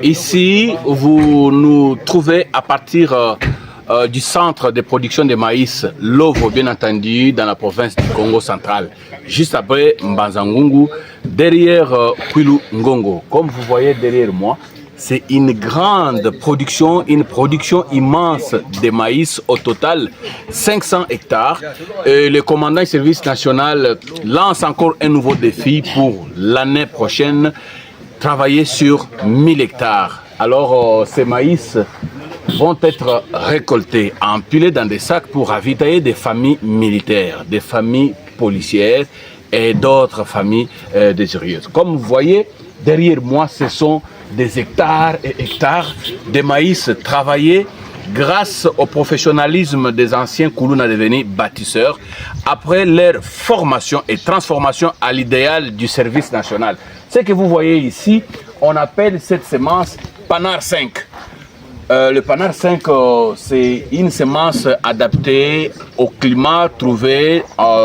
Ici, vous nous trouvez à partir du centre de production de maïs, Lovo, bien entendu, dans la province du Congo central, juste après Mbanzangungu, derrière Kwilu Ngongo. Comme vous voyez derrière moi, c'est une grande production, une production immense de maïs, au total 500 hectares. Et le commandant du service national lance encore un nouveau défi pour l'année prochaine, travailler sur 1000 hectares. Alors ces maïs vont être récoltés, empilés dans des sacs pour ravitailler des familles militaires, des familles policières et d'autres familles désireuses. Comme vous voyez, derrière moi, ce sont des hectares et hectares de maïs travaillés grâce au professionnalisme des anciens Koulouna devenus bâtisseurs, après leur formation et transformation à l'idéal du service national. Ce que vous voyez ici, on appelle cette semence Panard 5. Le Panard 5, c'est une semence adaptée au climat trouvé,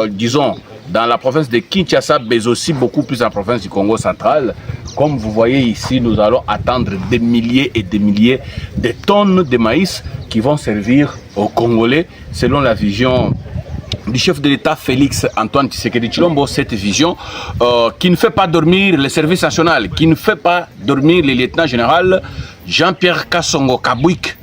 disons, dans la province de Kinshasa, mais aussi beaucoup plus en province du Congo central. Comme vous voyez ici, nous allons attendre des milliers et des milliers de tonnes de maïs qui vont servir aux Congolais, selon la vision du chef de l'État Félix Antoine Tshisekedi Tshilombo, cette vision qui ne fait pas dormir le service national, qui ne fait pas dormir le lieutenant général Jean-Pierre Kassongo Kabouik,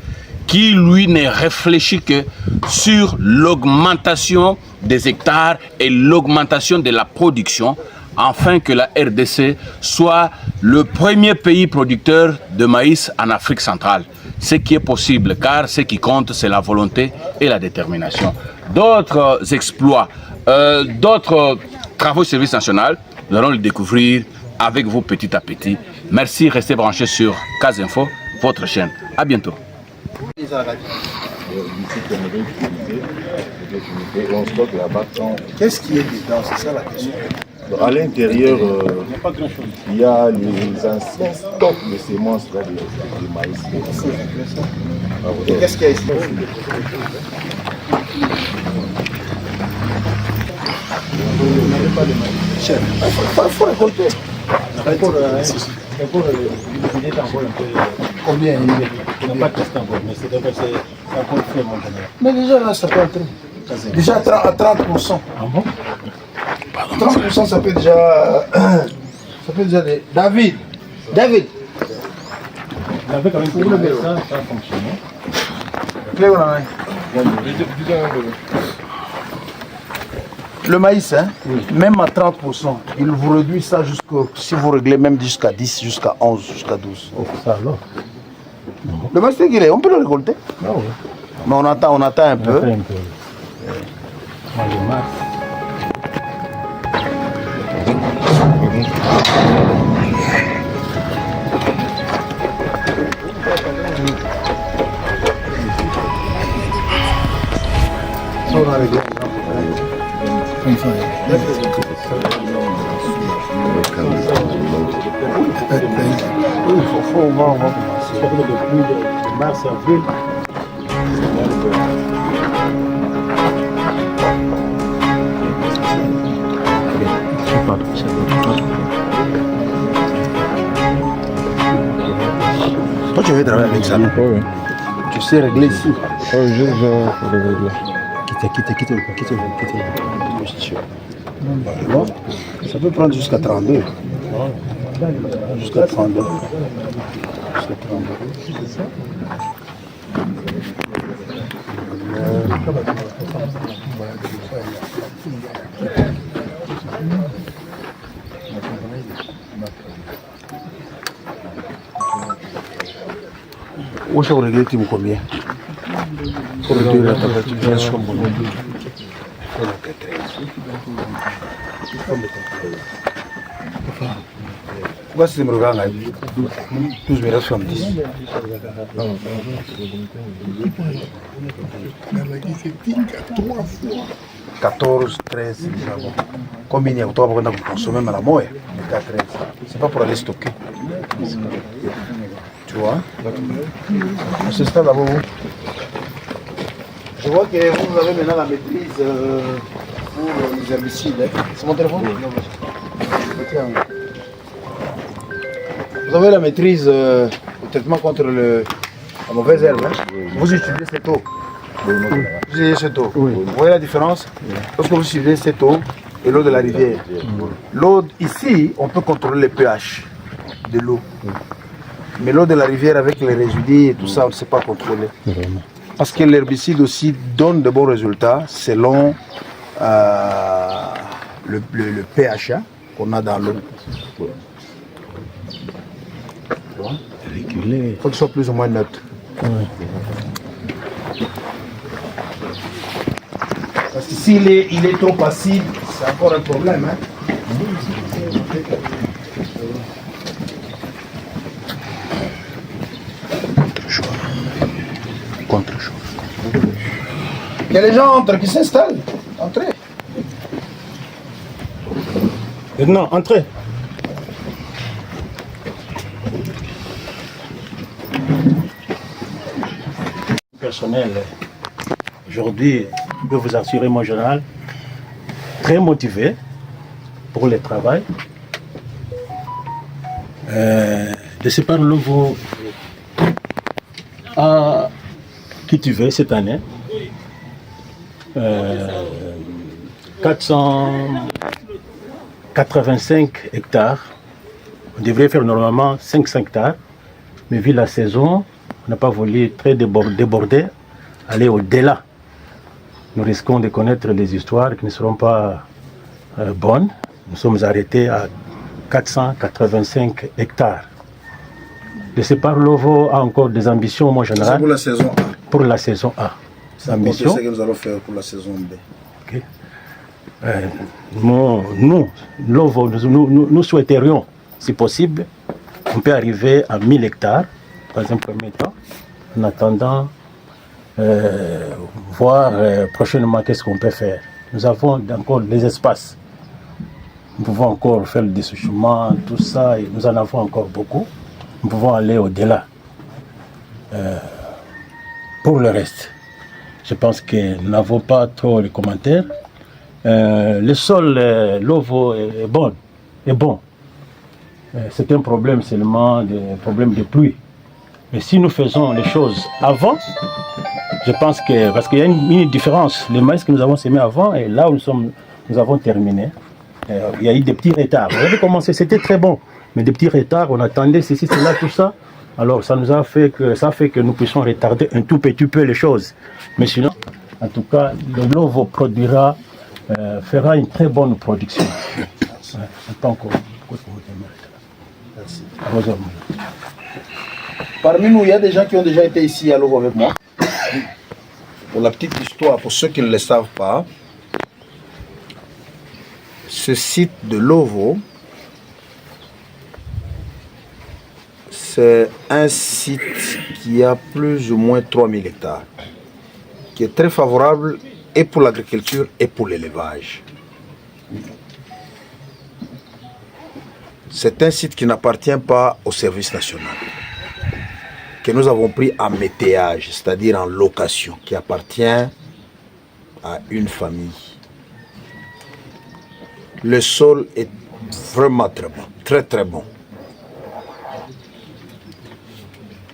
qui lui ne réfléchit que sur l'augmentation des hectares et l'augmentation de la production, afin que la RDC soit le premier pays producteur de maïs en Afrique centrale. Ce qui est possible, car ce qui compte, c'est la volonté et la détermination. D'autres exploits, d'autres travaux du service national, nous allons les découvrir avec vous petit à petit. Merci, restez branchés sur Casinfo, votre chaîne. À bientôt. Qu'est-ce qui est dedans? C'est ça la question. À l'intérieur, il y a les anciens stocks de semences là, de maïs. Et qu'est-ce qu'il y a ici? Chef, il faut récolter. Combien il est? Pas testé encore, mais c'est encore fait mon général. Mais déjà là, ça peut entrer. Déjà à 30%. Ah bon? 30% ça peut déjà. Ça peut déjà. David! David! Il avait quand même ça fonctionne. Le maïs, hein, oui. Même à 30%, il vous réduit ça jusqu'à, si vous réglez même jusqu'à 10, jusqu'à 11, jusqu'à 12. Oh, ça alors. Le maïs, c'est qu'il est, on peut le récolter. Ah, oui. Mais on attend un peu. Moi, je marche. Ça, on a réglé. Il faut on va commencer. De mars à avril. Toi, tu veux travailler avec ça? Oui. Tu sais régler ici? Oui, je vais régler. Quitte. Bon, ça peut prendre jusqu'à 32. Jusqu'à 32. Jusqu'à 32. Où ça vous réglez combien? Pour réduire la température. Pourquoi c'est me regarde là? 12,70. C'est 14, 13, combien il y a de temps pour consommer à la moelle? C'est pas pour aller stocker. Tu vois? C'est ça là-bas. Je vois que vous avez maintenant la maîtrise pour les herbicides. C'est mon téléphone? Vous avez la maîtrise au traitement contre la mauvaise herbe. Hein? Vous utilisez cette eau. Vous utilisez cette eau. Vous voyez la différence? Lorsque vous utilisez cette eau et l'eau de la rivière. L'eau ici, on peut contrôler le pH de l'eau. Mais l'eau de la rivière avec les résidus et tout ça, on ne sait pas contrôler. Parce que l'herbicide aussi donne de bons résultats selon le pH hein, qu'on a dans l'eau. Il faut qu'il soit plus ou moins neutre. Parce que s'il est trop acide, c'est encore un problème. Hein. Contre-chaud. Il y a les gens entrent qui s'installent. Entrez. Non, entrez. Personnel, aujourd'hui, je peux vous assurer, mon général, très motivé pour le travail. De ce par Lovo a cultivé cette année 485 hectares. On devrait faire normalement 500 hectares, mais vu la saison, on n'a pas voulu très déborder, aller au-delà. Nous risquons de connaître des histoires qui ne seront pas bonnes. Nous sommes arrêtés à 485 hectares. De ce par Lovo a encore des ambitions, mon général. C'est pour la saison A. Pour la saison A. C'est ce que nous allons faire pour la saison B. Okay. Nous, Lovo, nous souhaiterions, si possible, on peut arriver à 1000 hectares dans un premier temps, en attendant voir prochainement qu'est-ce qu'on peut faire. Nous avons encore des espaces. Nous pouvons encore faire le dessouchement, tout ça, et nous en avons encore beaucoup. Nous pouvons aller au-delà. Pour le reste, je pense que nous n'avons pas trop les commentaires. Le sol, Lovo est bon. C'est un problème seulement, des problèmes de pluie. Mais si nous faisons les choses avant, je pense que, parce qu'il y a une différence, le maïs que nous avons semé avant et là où nous avons terminé, il y a eu des petits retards. On avait commencé, c'était très bon, mais des petits retards, on attendait ceci, cela, tout ça. Alors ça fait que nous puissions retarder un tout petit peu les choses. Mais sinon, en tout cas, le Lovo produira, fera une très bonne production. Merci. Parmi nous, il y a des gens qui ont déjà été ici à Lovo avec moi. Pour la petite histoire, pour ceux qui ne le savent pas, ce site de Lovo, c'est un site qui a plus ou moins 3000 hectares, qui est très favorable et pour l'agriculture et pour l'élevage. C'est un site qui n'appartient pas au service national, que nous avons pris en météage, c'est-à-dire en location, qui appartient à une famille. Le sol est vraiment très bon, très très bon.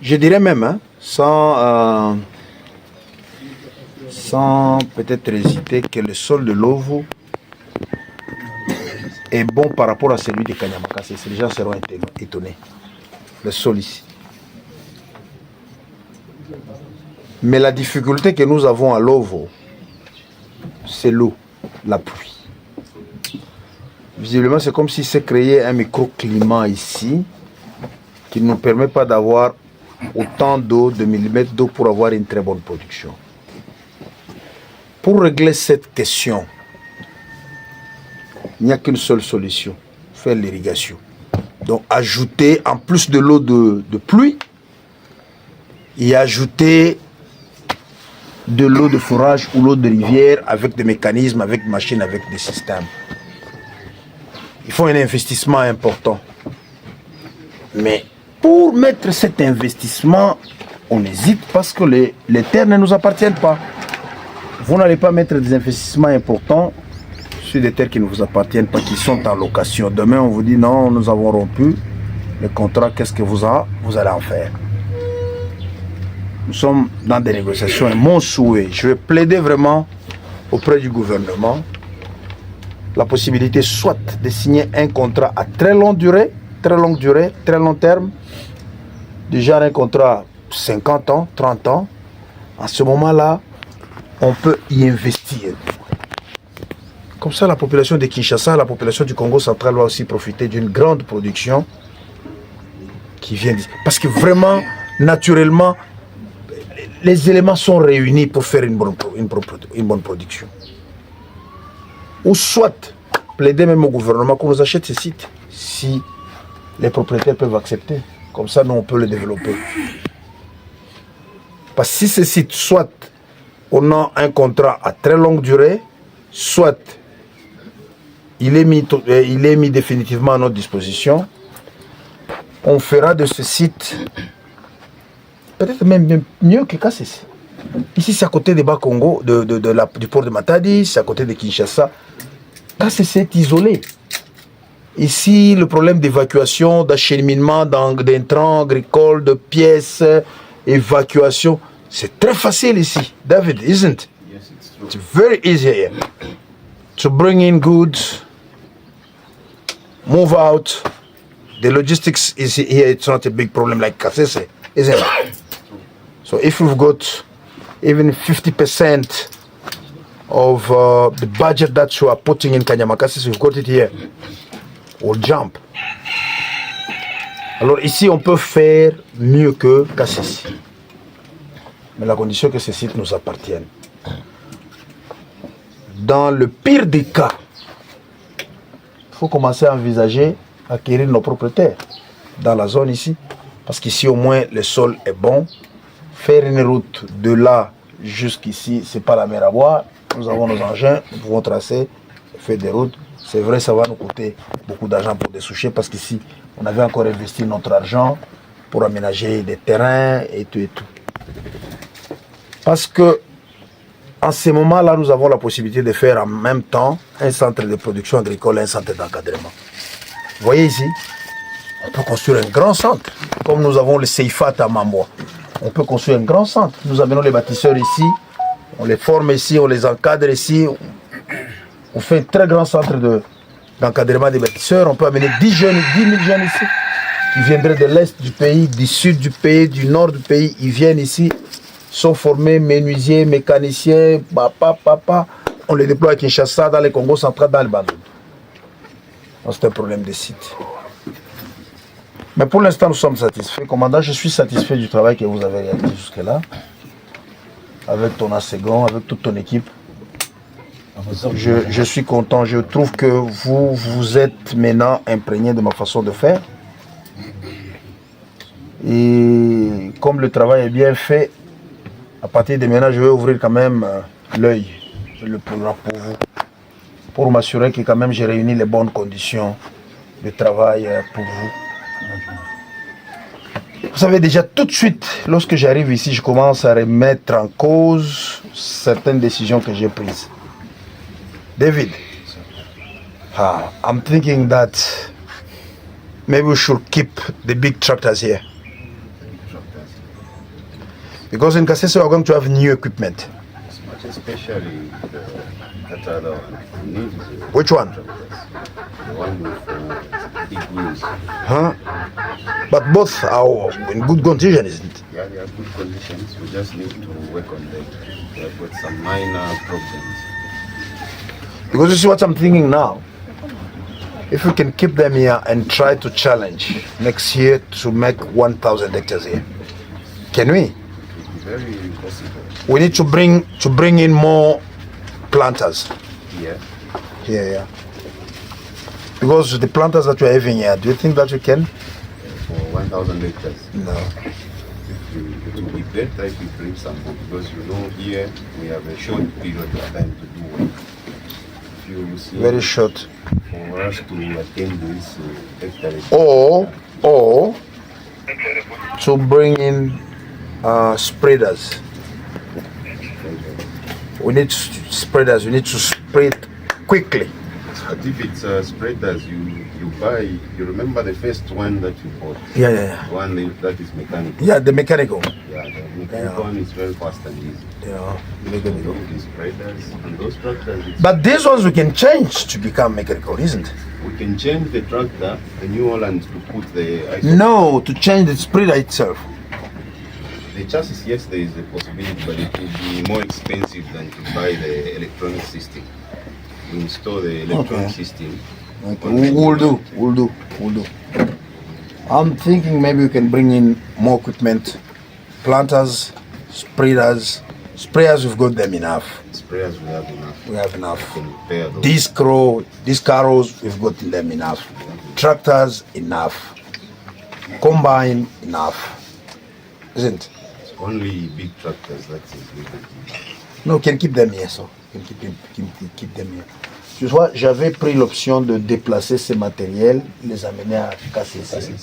Je dirais même, hein, sans peut-être hésiter, que le sol de Lovo est bon par rapport à celui de Kanyamakase. Les gens seront étonnés. Le sol ici. Mais la difficulté que nous avons à Lovo, c'est l'eau, la pluie. Visiblement, c'est comme si s'est créé un microclimat ici qui ne nous permet pas d'avoir autant d'eau, de millimètres d'eau pour avoir une très bonne production. Pour régler cette question, il n'y a qu'une seule solution, faire l'irrigation. Donc ajouter, en plus de l'eau de pluie, y ajouter de l'eau de forage ou l'eau de rivière avec des mécanismes, avec des machines, avec des systèmes. Il faut un investissement important. Mais pour mettre cet investissement, on hésite parce que les terres ne nous appartiennent pas. Vous n'allez pas mettre des investissements importants sur des terres qui ne vous appartiennent pas, qui sont en location. Demain, on vous dit non, nous avons rompu. le contrat, qu'est-ce que vous allez en faire? Nous sommes dans des négociations et mon souhait, je vais plaider vraiment auprès du gouvernement la possibilité soit de signer un contrat à très longue durée, très long terme, déjà un contrat 50 ans, 30 ans. À ce moment-là, on peut y investir. Comme ça, la population de Kinshasa, la population du Congo central va aussi profiter d'une grande production qui vient d'ici. Parce que vraiment, naturellement, les éléments sont réunis pour faire une bonne production. Ou soit, plaider même au gouvernement qu'on nous achète ces sites, si les propriétaires peuvent accepter. Comme ça, nous, on peut le développer. Parce que si ces sites, soit on a un contrat à très longue durée, soit il est mis définitivement à notre disposition, on fera de ce site peut-être même mieux que KCC. Ici, c'est à côté des Bas-Congo, du port de Matadi, c'est à côté de Kinshasa. KCC est isolé. Ici, le problème d'évacuation, d'acheminement d'intrants agricoles, de pièces, évacuation, c'est très facile ici. David, isn't it? Yes, it's true. It's very easy here. To bring in goods, move out. The logistics is here, it's not a big problem like KCC, isn't it? So if we've got even 50% of the budget that you are putting in Kanyamakassis, we've got it here, we'll jump. Alors ici, on peut faire mieux que Kassis. Mais la condition que ces sites nous appartiennent. Dans le pire des cas, il faut commencer à envisager acquérir nos propres terres dans la zone ici. Parce qu'ici, au moins, le sol est bon. Faire une route de là jusqu'ici, c'est pas la mer à boire. Nous avons nos engins, nous pouvons tracer, faire des routes. C'est vrai, ça va nous coûter beaucoup d'argent pour des souchets parce qu'ici, on avait encore investi notre argent pour aménager des terrains et tout et tout. Parce que en ce moment-là, nous avons la possibilité de faire en même temps un centre de production agricole et un centre d'encadrement. Vous voyez ici, on peut construire un grand centre, comme nous avons le CEIFAT à Mamboa. On peut construire un grand centre. Nous amenons les bâtisseurs ici, on les forme ici, on les encadre ici. On fait un très grand centre d'encadrement des bâtisseurs. On peut amener 10 000 jeunes ici, qui viendraient de l'Est du pays, du Sud du pays, du Nord du pays. Ils viennent ici, sont formés menuisiers, mécaniciens, papa. On les déploie à Kinshasa, dans les Congo central, dans le Bandung. C'est un problème de site. Mais pour l'instant, nous sommes satisfaits. Commandant, je suis satisfait du travail que vous avez réalisé jusque-là. Avec ton Assegon, avec toute ton équipe. Je suis content. Je trouve que vous êtes maintenant imprégné de ma façon de faire. Et comme le travail est bien fait, à partir de maintenant, je vais ouvrir quand même l'œil, le programme pour vous. Pour m'assurer que quand même j'ai réuni les bonnes conditions de travail pour vous. Vous savez déjà tout de suite, lorsque j'arrive ici, je commence à remettre en cause certaines décisions que j'ai prises. David, I'm thinking that maybe we should keep the big tractors here. Because in Kasese we are going to have new equipment. Especially that other one. Which one? The one with big wheels. Huh? But both are in good condition, isn't it? Yeah, they are good conditions. We just need to work on them. We have got some minor problems. Because you see what I'm thinking now? If we can keep them here and try to challenge next year to make 1,000 hectares here. Can we? It would be very possible. We need to bring in more planters. Yeah. Yeah. Because the planters that we're having here, do you think that we can? For 1,000 hectares. No. It would be better if we bring some more because you know here we have a short period of time to do work. If you see Very short. for us to attain this hectare. Or to bring in spreaders. We need spreaders. We need to spread quickly. But if it's spreaders, you buy, you remember the first one that you bought? Yeah. One that is mechanical. Yeah, the mechanical. Yeah, the mechanical one is very fast and easy. Yeah, mechanical. These spreaders and those tractors. But these ones we can change to become mechanical, isn't it? We can change the tractor, the New Holland, to put the No, to change the spreader itself. The chassis, yes, there is a possibility, but it will be more expensive than to buy the electronic system. We install the electronic system. Okay. We'll do. I'm thinking maybe we can bring in more equipment, planters, spreaders. Sprayers, we've got them enough. Sprayers, we have enough. We have enough. We can repair those. These carros, we've got them enough. Tractors, enough. Combine, enough. Isn't it? It's only big tractors that is legal. No, we can keep them here, so. We can keep them here. Tu vois, j'avais pris l'option de déplacer ces matériels, les amener à KCC.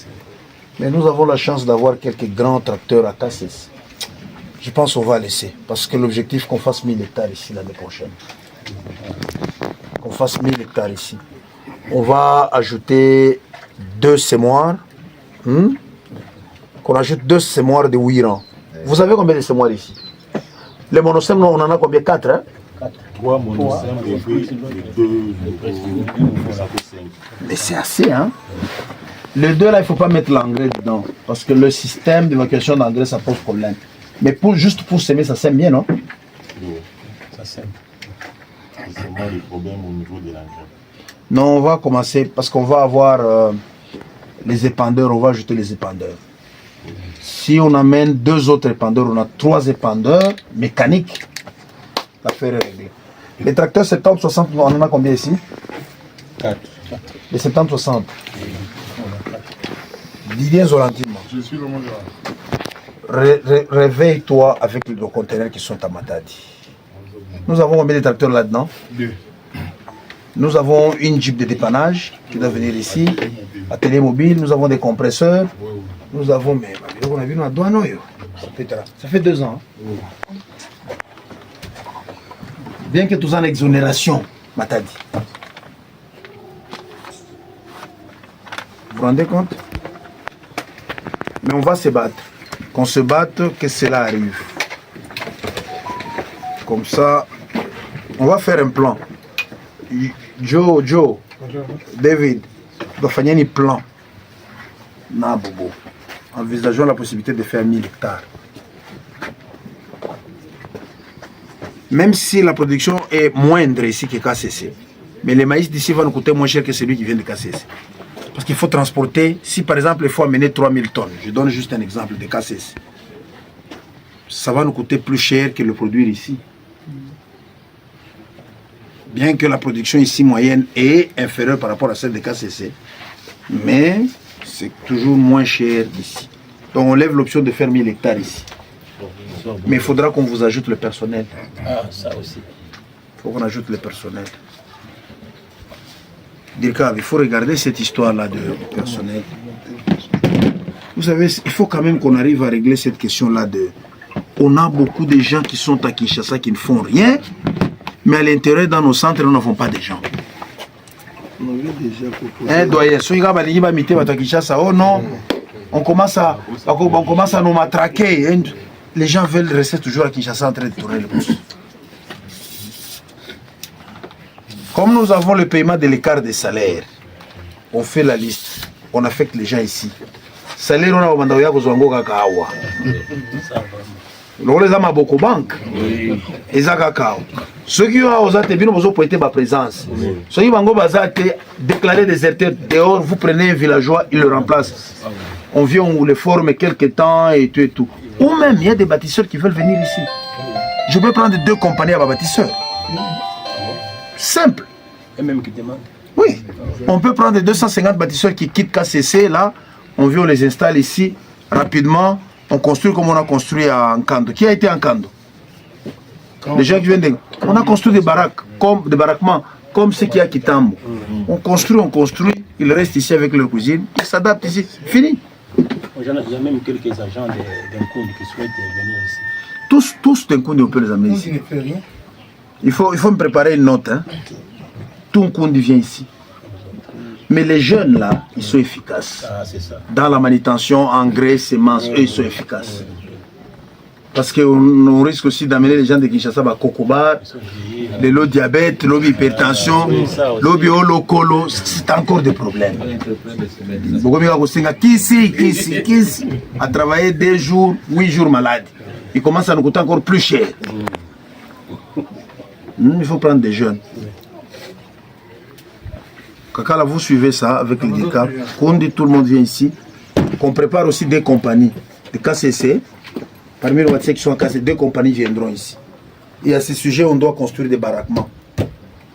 Mais nous avons la chance d'avoir quelques grands tracteurs à KCC. Je pense qu'on va laisser, parce que l'objectif qu'on fasse 1000 hectares ici l'année prochaine. Qu'on fasse 1000 hectares ici. On va ajouter 2 sémoires. Qu'on ajoute 2 sémoires de 8 rangs. Vous savez combien de sémoires ici? Les monocèmes, on en a combien? 4, hein? 3 monocèmes et 2. Mais c'est assez, hein? Les 2 là, il ne faut pas mettre l'engrais dedans. Parce que le système d'évacuation d'engrais, ça pose problème. Mais juste pour s'aimer, ça sème bien, non? Ça sème. C'est moins le problème au niveau de l'engrais. Non, on va commencer parce qu'on va avoir les épandeurs, on va ajouter les épandeurs. Si on amène 2 autres épandeurs, on a 3 épandeurs mécaniques, l'affaire est réglée. Les tracteurs 70-60, on en a combien ici? 4. Les 70-60. Dis-les relativement. Je suis le monde Réveille-toi avec les conteneurs qui sont à Matadi. Nous avons combien de tracteurs là-dedans? 2. Nous avons une Jeep de dépannage qui doit venir ici, atelier mobile, nous avons des compresseurs, nous avons, mais on a vu dans la douane, ça fait 2 ans. Bien que tout en exonération, Matadi. Vous vous rendez compte? Mais on va se battre. Qu'on se batte, que cela arrive. Comme ça, on va faire un plan. Joe, David, doit faire un plan. Na Bobo. Envisageons la possibilité de faire 1000 hectares. Même si la production est moindre ici que KCC, mais le maïs d'ici va nous coûter moins cher que celui qui vient de KCC. Parce qu'il faut transporter, si par exemple il faut amener 3000 tonnes, je donne juste un exemple de KCC, ça va nous coûter plus cher que le produire ici. Bien que la production ici moyenne est inférieure par rapport à celle de KCC, mais c'est toujours moins cher ici. Donc on lève l'option de faire 1000 hectares ici. Mais il faudra qu'on vous ajoute le personnel. Ah, ça aussi. Il faut qu'on ajoute le personnel. Dirka, il faut regarder cette histoire-là de personnel. Vous savez, il faut quand même qu'on arrive à régler cette question-là de... On a beaucoup de gens qui sont à Kinshasa qui ne font rien, mais à l'intérieur, dans nos centres, nous n'avons pas de gens. On avait déjà proposé. Un doyen, si on à Kinshasa, oh non, on commence à nous matraquer. Les gens veulent rester toujours à Kinshasa en train de tourner le pouce. Comme nous avons le paiement de l'écart des salaires, on fait la liste, on affecte les gens ici. Salaire, on a au mandat de Kakawa. Les gens beaucoup banque. Ils ont cacao. Ceux qui ont osé besoin prêter ma présence. Ceux qui ont déclaré déserteur dehors, vous prenez un villageois, il le remplace. On vient, on le forme quelque temps et tout et tout. Ou même, il y a des bâtisseurs qui veulent venir ici. Je peux prendre 2 compagnies à bâtisseurs. Simple. Et même qui demande. Oui. On peut prendre 250 bâtisseurs qui quittent KCC, là. On vient, on les installe ici. Rapidement, on construit comme on a construit à Nkando. Qui a été à Nkando? Les gens qui viennent de... On a construit des baraques, des baraquements, comme ceux qui a Kitambo. On construit. Ils restent ici avec leur cuisine. Ils s'adaptent ici. Fini. Il y a même quelques agents d'Nkundi qui souhaitent venir ici. Tous d'Nkundi, on peut les amener ici. Il faut me préparer une note. Hein. Tout Nkundi vient ici. Mais les jeunes là, ils sont efficaces. Ah, c'est ça. Dans la manutention, engrais, semences, eux, ils sont efficaces. Parce qu'on risque aussi d'amener les gens de Kinshasa à Kokoba, les lots diabète, lobby hypertension, lobby holocolo, c'est encore des problèmes. Kisi, à travailler 2 jours, 8 jours malade. Il commence à nous coûter encore plus cher. Il faut prendre des jeunes. Quand là, vous suivez ça avec les DICAP, qu'on dit tout le monde vient ici, qu'on prépare aussi des compagnies, des KCC. Parmi les Watiens qui sont en KCC, 2 compagnies viendront ici. Et à ce sujet, on doit construire des baraquements.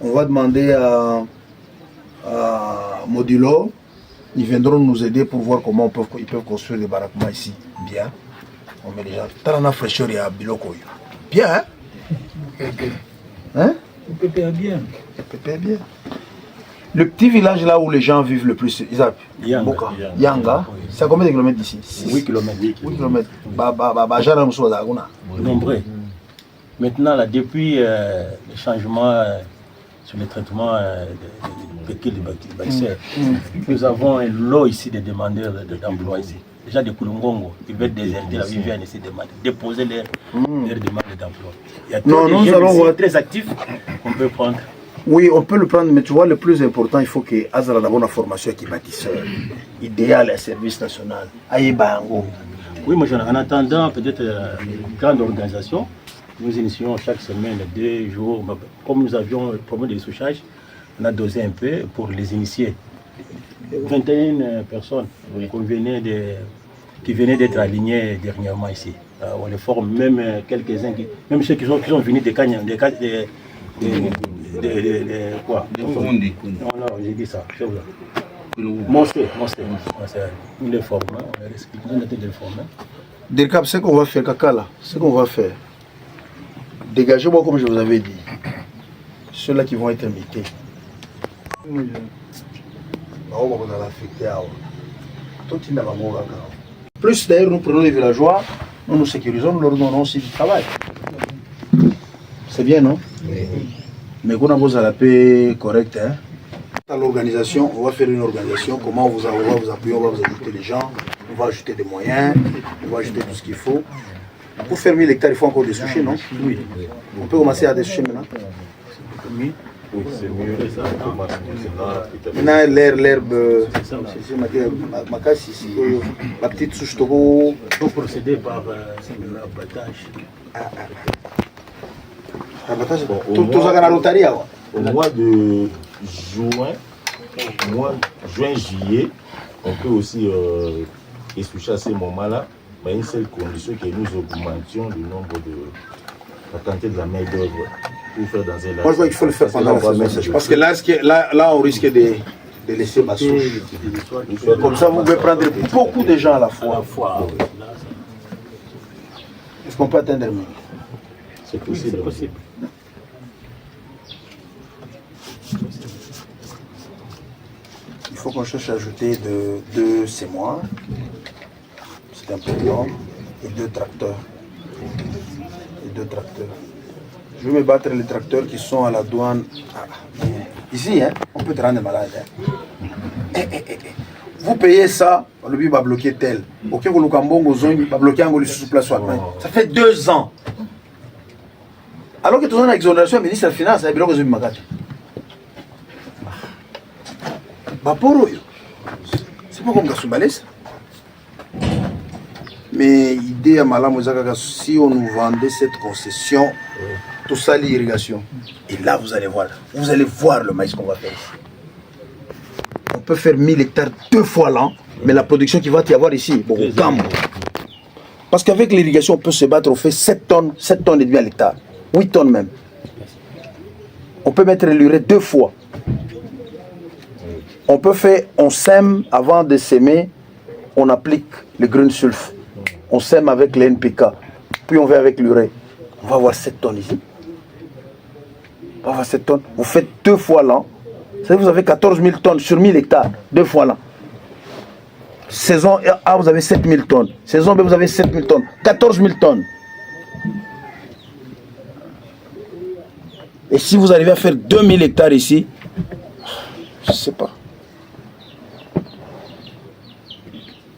On va demander à Modulo, ils viendront nous aider pour voir comment ils peuvent construire des baraquements ici. Bien. On met les gens. T'as la fraîcheur et à Biloko. Bien, hein? Hein? Bien. Bien. Le petit village là où les gens vivent le plus, Isaac, Yanga, c'est à combien de kilomètres d'ici? 8 km. 8 km. Nombreux. Maintenant, là, depuis le changement sur le traitement de bactéries, nous avons un lot ici de demandeurs d'emploi ici. Déjà des Kulungongo, ils veulent déserter, là, ils viennent ici déposer leur demande d'emploi. Il y a nous des allons voir très actifs qu'on peut prendre. Oui, on peut le prendre, mais tu vois, le plus important, il faut que Azara d'abord la formation qui bâtisseur. Idéal, un service national. Aïbango. Oui, moi, en attendant peut-être une grande organisation, nous initions chaque semaine 2 jours. Comme nous avions le problème de souchage, on a dosé un peu pour les initier. 21 personnes qui venaient d'être alignées dernièrement ici. On les forme, même quelques-uns, même ceux qui sont venus des Cagnes, quoi? Non, j'ai dit ça. Monster. Nous les formons, on les explique, on a été les former. Dirkab, ce qu'on va faire, Kaka là, ce qu'on va faire, dégagez-moi comme je vous avais dit, ceux-là qui vont être invités. Plus d'ailleurs, nous prenons les villageois, nous sécurisons, nous leur donnons aussi du travail. C'est bien, non? Mais qu'on a besoin de la paix correcte. Hein? Dans l'organisation, on va faire une organisation, comment on va vous appuyer, on va vous inviter les gens, on va ajouter des moyens, on va ajouter tout ce qu'il faut. Pour faire 1000 hectares, il faut encore des sushis, non? Oui. On peut commencer à des sushis maintenant? Oui. C'est mieux. Maintenant, l'herbe, la petite souche taureau. Il faut procéder par l'abattage. Au mois de juillet, on peut aussi essuyer à ce moment-là, mais une seule condition que nous augmentions le nombre de la quantité de la main d'œuvre pour faire dans un lac. Moi je vois qu'il faut le faire pendant la saison sèche, parce que là on risque de laisser ma souche. Comme ça vous pouvez prendre beaucoup de gens à la fois. Est-ce qu'on peut atteindre le minimum? C'est possible. C'est possible. Il faut qu'on cherche à ajouter 2 sémoires, c'est important, et 2 tracteurs. Je vais me battre les tracteurs qui sont à la douane. Ici, hein, on peut te rendre malade. Hein. Vous payez ça, le but va bloquer tel. Ok, vous va bloquer un sous place. Ça fait 2 ans. Alors que tu as une exonération, le ministre des Finances, il y a un bureau de c'est pas comme Gasumbalès. Mais l'idée à Malam, si on nous vendait cette concession, tout ça l'irrigation. Et là, vous allez voir le maïs qu'on va faire ici. On peut faire 1000 hectares 2 fois l'an, mais la production qui va y avoir ici, bon, au Cambo. Parce qu'avec l'irrigation, on peut se battre, on fait 7 tonnes et demi à l'hectare. 8 tonnes même. On peut mettre l'urée 2 fois. On peut faire, on sème avant de s'aimer, on applique le green sulf. On sème avec les NPK, puis on va avec l'urée. On va avoir 7 tonnes ici. On va avoir 7 tonnes. Vous faites 2 fois l'an. Vous avez 14 000 tonnes sur 1000 hectares, 2 fois l'an. Saison A, vous avez 7 000 tonnes. Saison B, vous avez 7 000 tonnes. 14 000 tonnes. Et si vous arrivez à faire 2000 hectares ici, je ne sais pas.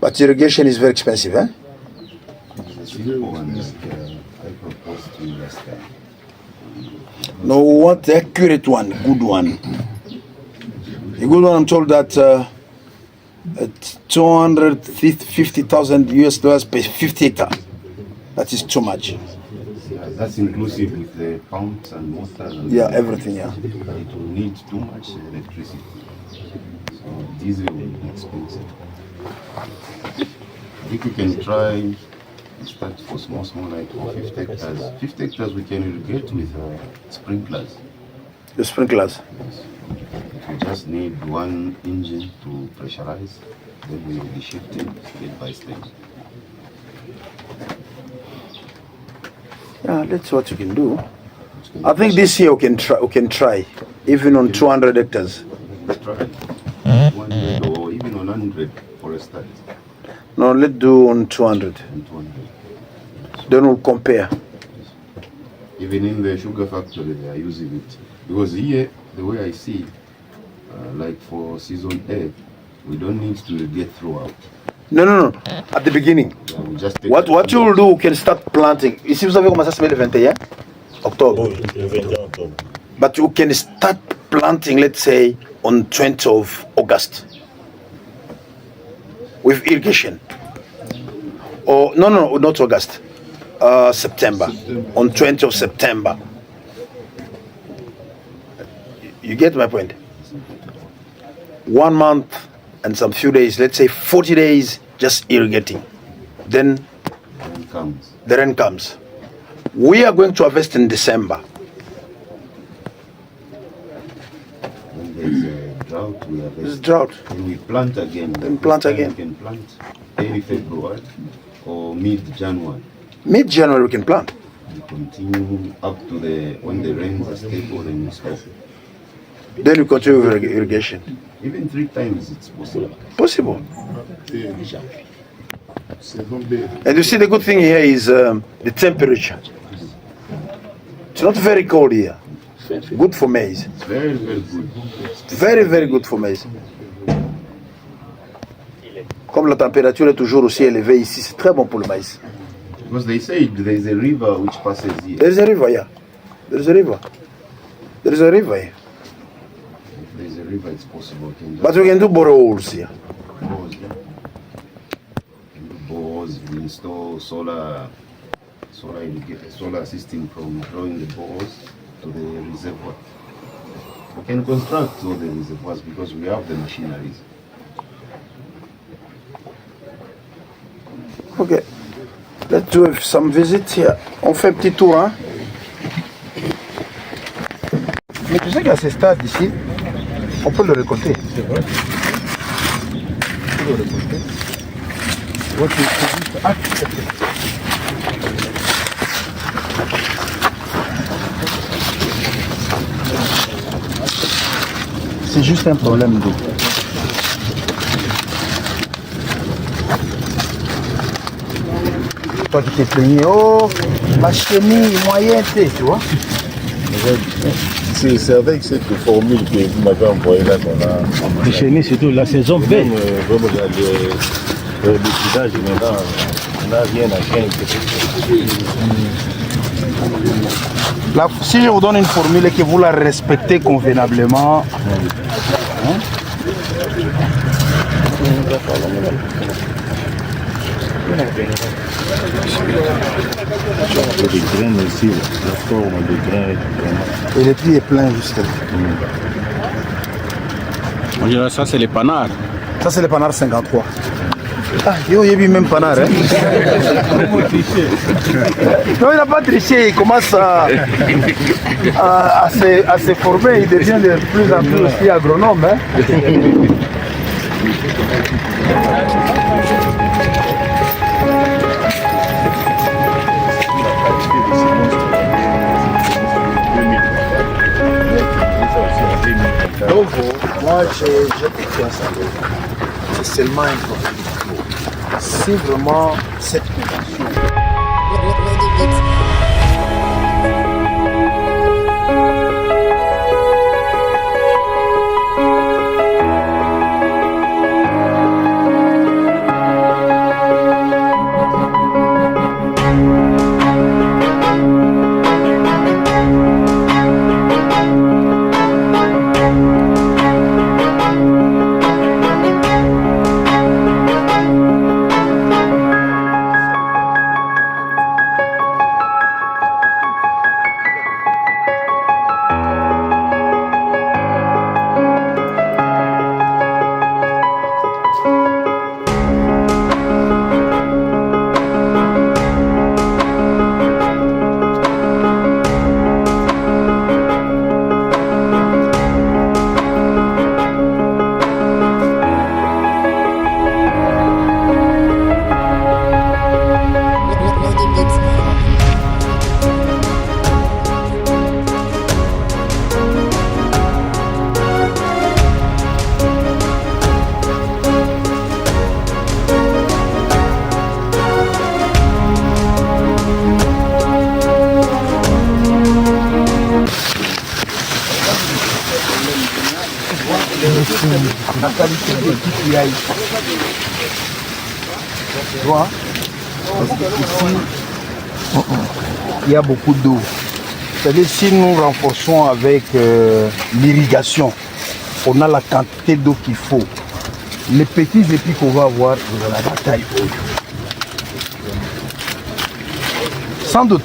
But irrigation is very expensive, eh? The simple one that I propose to last time. No, we want the accurate one, good one. The good one, I'm told that at 250,000 US dollars per 50 hectare. That is too much. Yeah, that's inclusive with the pumps and motors. And Yeah, everything, yeah. It will need too much electricity. So diesel will be expensive. I think we can try and start for small, like for 50 hectares. 50 hectares we can irrigate with sprinklers. The sprinklers. We just need one engine to pressurize, then we will be shifting step by step. Yeah, that's what you can do. I think this year we can try, even on 200 hectares. Let's try 100 or even on 100 for a start. No, let's do on 200. And 200. Then we'll compare. Even in the sugar factory, they are using it. Because here, the way I see, like for season A, we don't need to get throughout. No. At the beginning. Yeah, we just take What you will do, you can start planting. Ici, vous avez commencé à semer le 21 octobre. Oui, le 21 octobre. But you can start planting, let's say, on 20th of August. With irrigation. Or, no, not August. September. On 20th of September. You get my point? 1 month and some few days, let's say 40 days, just irrigating. Then the rain comes. We are going to harvest in December. When there's a drought, we harvest. There's drought. When we plant again. Then plant again. We can plant early February or mid-January. Mid-January we can plant. We continue up to when the rains are stable, then we stop. Then we continue with irrigation. Even 3 times it's possible. Possible. And you see, the good thing here is the temperature. It's not very cold here. Good for maize. It's very, very good. Very, very good for maize. Comme la température est toujours aussi élevée ici, c'est très bon pour le maïs. Because they say there is a river which passes here. There is a river, yeah. There is a river. There is a river here. If there is a river, it's possible. But we can do boreholes here. Bores, yeah. Bores, we install solar system from drawing the bores to the reservoir. We can construct all the reservoirs because we have the machineries. Okay. Let's do some visits here. On fait un petit tour, hein. Mais tu sais qu'à ce stade ici, on peut le récolter. C'est vrai. On peut le récolter. Ouais, c'est juste... Ah, c'est juste un problème d'eau. Toi qui t'es plaigné, oh, ma chenille moyenne, tu vois. C'est avec cette formule que vous m'avez envoyée là qu'on a. Les chenilles, surtout la saison B. Vraiment, le village, maintenant, on n'a rien à craindre. Si je vous donne une formule et que vous la respectez convenablement, hein? Les graines aussi, la forme des graines. Et le prix est plein jusqu'à là. On dirait ça, c'est les panards. Ça, c'est le panard 53. Ah, yo, il y a même panard, hein? Non, il n'a pas triché, il commence à se former, il devient de plus en plus aussi agronome, hein? Donc, moi, j'ai confiance en vous. C'est seulement un problème de flow. C'est vraiment cette convention. la qualité de l'équipe qu'il y a ici. Tu vois? Parce qu'ici, il y a beaucoup d'eau. C'est-à-dire si nous renforçons avec l'irrigation, on a la quantité d'eau qu'il faut. Les petits épis qu'on va avoir, on va la bataille. Sans doute.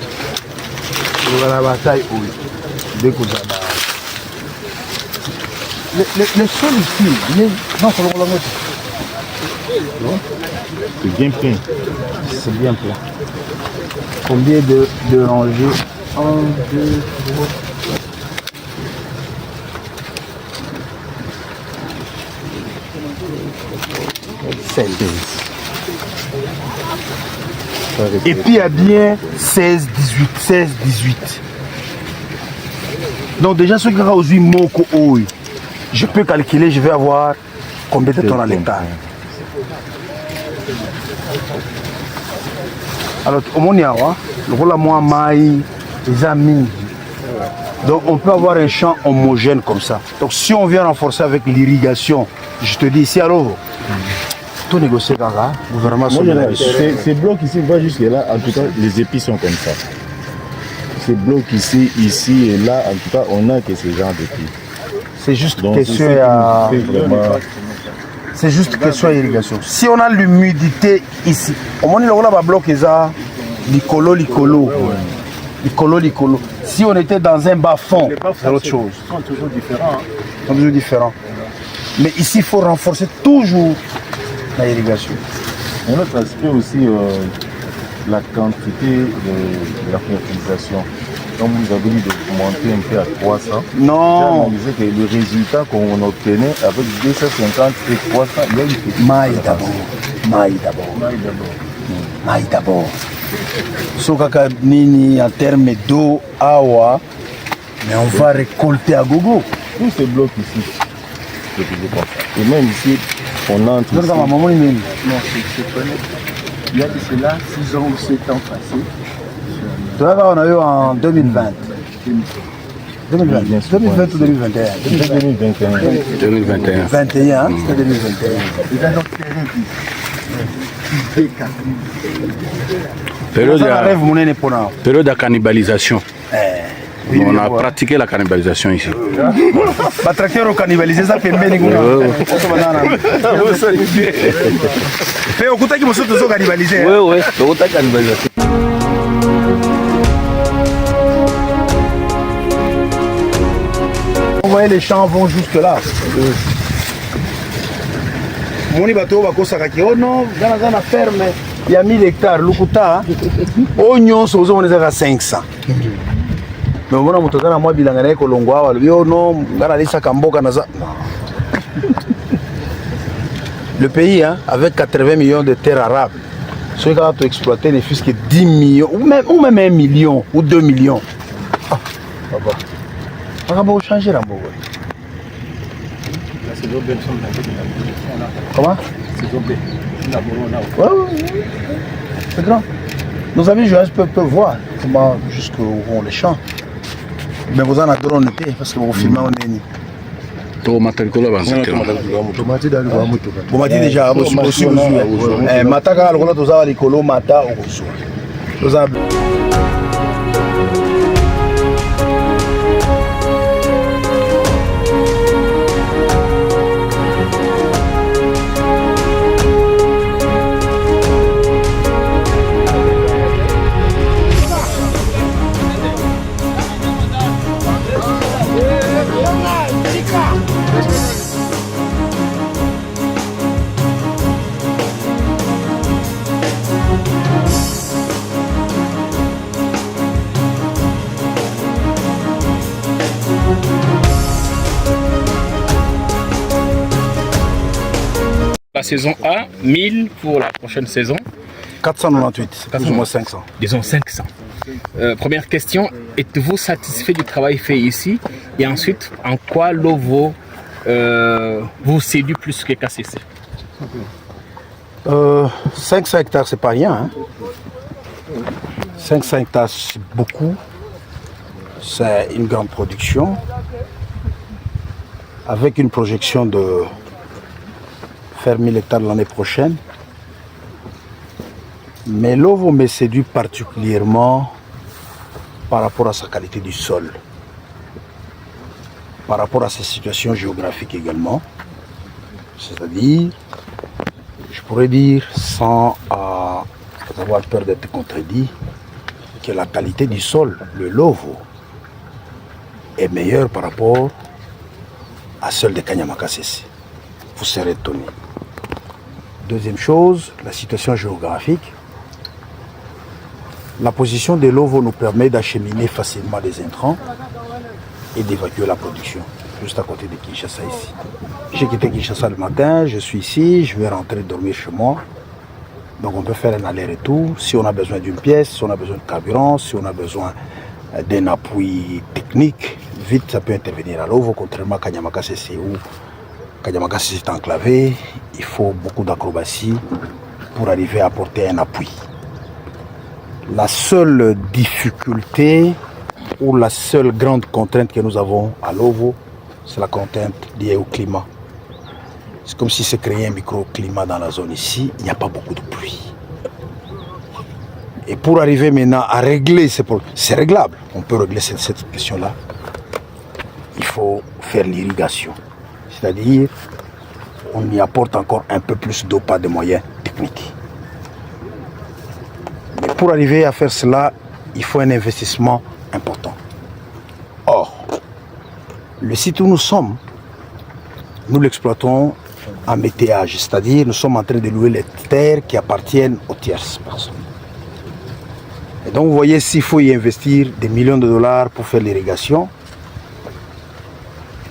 On va la bataille. Dès que ça va. Le sol ici, non, c'est le moitié. C'est bien plein. C'est bien plein. Combien de rangées? 1, 2, 3. 16. Et puis il y a bien 16, 18, 16, 18. Donc déjà ce qui va aux moko, je peux calculer, je vais avoir combien de tonnes à l'hectare. Alors au Moniawa, le rôle à moi maï, les amis. Donc on peut avoir un champ homogène comme ça. Donc si on vient renforcer avec l'irrigation, je te dis ici alors, tout négocier dans la gouvernement. Ces blocs ici, va jusque là, en tout cas les épis sont comme ça. Ces blocs ici, ici et là, en tout cas on a que ce genre d'épis. C'est juste question à... C'est juste question d'irrigation. Si on a l'humidité ici, au moins on a un bloc qui est licolo. Si on était dans un bas-fond, c'est autre chose. Ils sont toujours différents. Ils sont toujours différents. Mais ici, il faut renforcer toujours l'irrigation. Un autre aspect aussi, la quantité de la fertilisation. Donc vous avez dit d'augmenter un peu à 300. Non. J'ai analysé que le résultat qu'on obtenait avec 250 et 300, il y a une petite Maï d'abord. Sokaka nini en termes d'eau, awa, mais on va récolter à gogo. Tous ces blocs ici, c'est toujours comme ça. Et même ici, on entre ici. Non, c'est connu. Il y a de cela 6 ans ou 7 ans passés. On a eu en 2020. 2020 ou 2021 2021. 21, c'était 2021. Période de cannibalisation. On a pratiqué la cannibalisation ici. Le tracteur a cannibalisé ça fait bien. Mais au côté qui me sont tous cannibalisés. Oui, au côté cannibalisation. Vous voyez, les champs vont jusque là. Mon bateau va kosakaki. Oh non, dans la ferme, il y a 1000 hectares. Lukuta, oignons, on est à 500. Mais on a monté dans moi bilangane kolongwa. Oh non, ganalisa kamboka naza. Le pays, hein, avec 80 millions de terres arables, ceux qui ont exploité ne fût-ce que 10 millions, ou même 1 million, ou 2 millions. Ah, papa. On va changer la boue. Comment? Oui. C'est grand. Nos amis joueurs peuvent voir comment jusqu'où vont les champs. Mais vous en avez drone parce que vous filmez en Néni. Bomati déjà, aussi Mataka, le rôle de Licolo, Mata, au La saison A, 1000 pour la prochaine saison. 498, plus ou moins 500. Disons 500. Première question, êtes-vous satisfait du travail fait ici? Et ensuite, en quoi l'OVO vous séduit plus que KCC? 500 hectares, c'est pas rien. Hein. 500 hectares, c'est beaucoup. C'est une grande production. avec une projection de faire 1000 hectares l'année prochaine. Mais l'OVO me séduit particulièrement par rapport à sa qualité du sol, par rapport à sa situation géographique également. C'est-à-dire, je pourrais dire, sans avoir peur d'être contredit, que la qualité du sol, le Lovo, est meilleure par rapport à celle de Kanyama-Kasese. Vous serez étonné. Deuxième chose, la situation géographique. La position de Lovo nous permet d'acheminer facilement les intrants et d'évacuer la production, juste à côté de Kinshasa ici. J'ai quitté Kinshasa le matin, je suis ici, je vais rentrer dormir chez moi. Donc on peut faire un aller-retour. Si on a besoin d'une pièce, si on a besoin de carburant, si on a besoin d'un appui technique, vite ça peut intervenir à Lovo, contrairement à Kanyama-Kasese où Kanyama-Kasese est enclavé. Il faut beaucoup d'acrobatie pour arriver à apporter un appui. La seule difficulté ou la seule grande contrainte que nous avons à Lovo, c'est la contrainte liée au climat. C'est comme si se créait un microclimat dans la zone ici, il n'y a pas beaucoup de pluie. Et pour arriver maintenant à régler ces problèmes, c'est réglable, on peut régler cette question-là. Il faut faire l'irrigation, c'est-à-dire on y apporte encore un peu plus d'eau, pas de moyens techniques. Mais pour arriver à faire cela, il faut un investissement important. Or, le site où nous sommes, nous l'exploitons en météage, c'est-à-dire nous sommes en train de louer les terres qui appartiennent aux tierces personnes. Et donc vous voyez, s'il faut y investir des millions de dollars pour faire l'irrigation,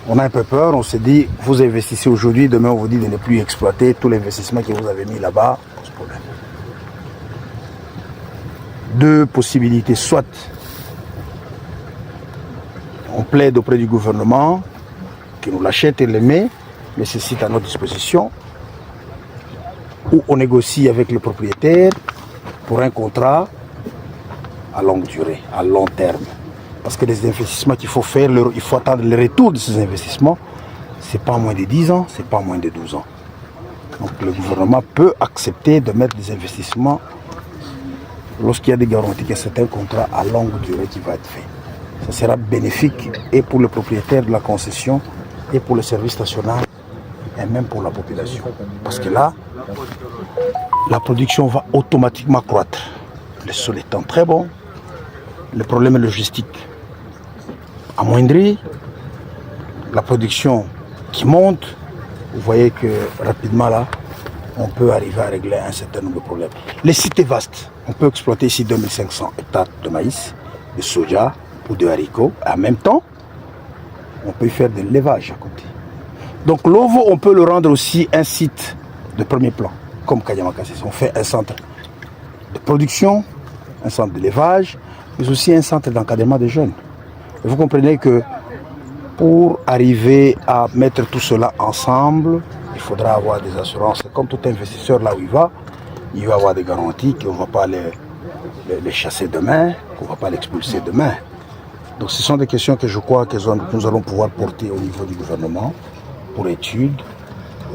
on a un peu peur, on se dit, vous investissez aujourd'hui, demain on vous dit de ne plus exploiter tout l'investissement que vous avez mis là-bas, pas de problème. Deux possibilités, soit on plaide auprès du gouvernement, qui nous l'achète et le met sites à notre disposition, ou on négocie avec le propriétaire pour un contrat à longue durée, à long terme. Parce que les investissements qu'il faut faire, il faut attendre le retour de ces investissements, c'est pas moins de 10 ans, c'est pas moins de 12 ans. Donc le gouvernement peut accepter de mettre des investissements lorsqu'il y a des garanties que c'est un contrat à longue durée qui va être fait. Ça sera bénéfique et pour le propriétaire de la concession et pour le service national et même pour la population. Parce que là, la production va automatiquement croître. Le sol étant très bon, le problème logistique amoindri, la production qui monte, vous voyez que rapidement là, on peut arriver à régler un certain nombre de problèmes. Le site est vaste. On peut exploiter ici 2500 hectares de maïs, de soja ou de haricots. En même temps, on peut faire de l'élevage à côté. Donc l'OVO, on peut le rendre aussi un site de premier plan, comme Kanyama-Kasese. On fait un centre de production, un centre d'élevage, mais aussi un centre d'encadrement des jeunes. Et vous comprenez que pour arriver à mettre tout cela ensemble, il faudra avoir des assurances. Comme tout investisseur, là où il va avoir des garanties qu'on ne va pas les chasser demain, qu'on ne va pas l'expulser demain. Donc ce sont des questions que je crois que nous allons pouvoir porter au niveau du gouvernement pour étude.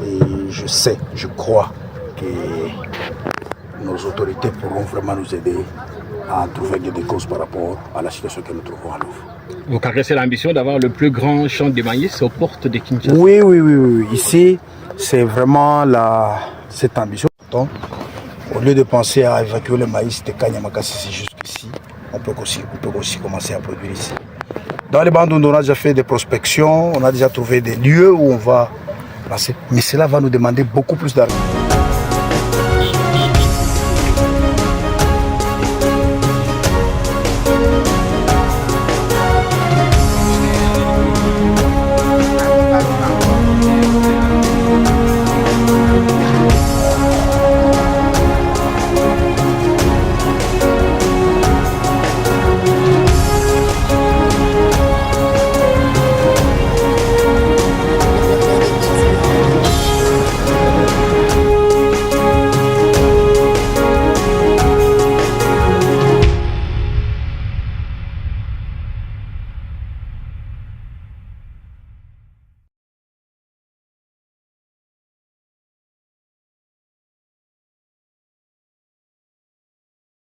Et je sais, je crois que nos autorités pourront vraiment nous aider à trouver des causes par rapport à la situation que nous trouvons à Louvre. Vous caressez l'ambition d'avoir le plus grand champ de maïs aux portes de Kinshasa? Oui. Ici, c'est vraiment cette ambition. Donc, au lieu de penser à évacuer le maïs de Kanyama-Kasese jusqu'ici, on peut aussi commencer à produire ici. Dans les bandes, on a déjà fait des prospections, on a déjà trouvé des lieux où on va passer. Mais cela va nous demander beaucoup plus d'argent.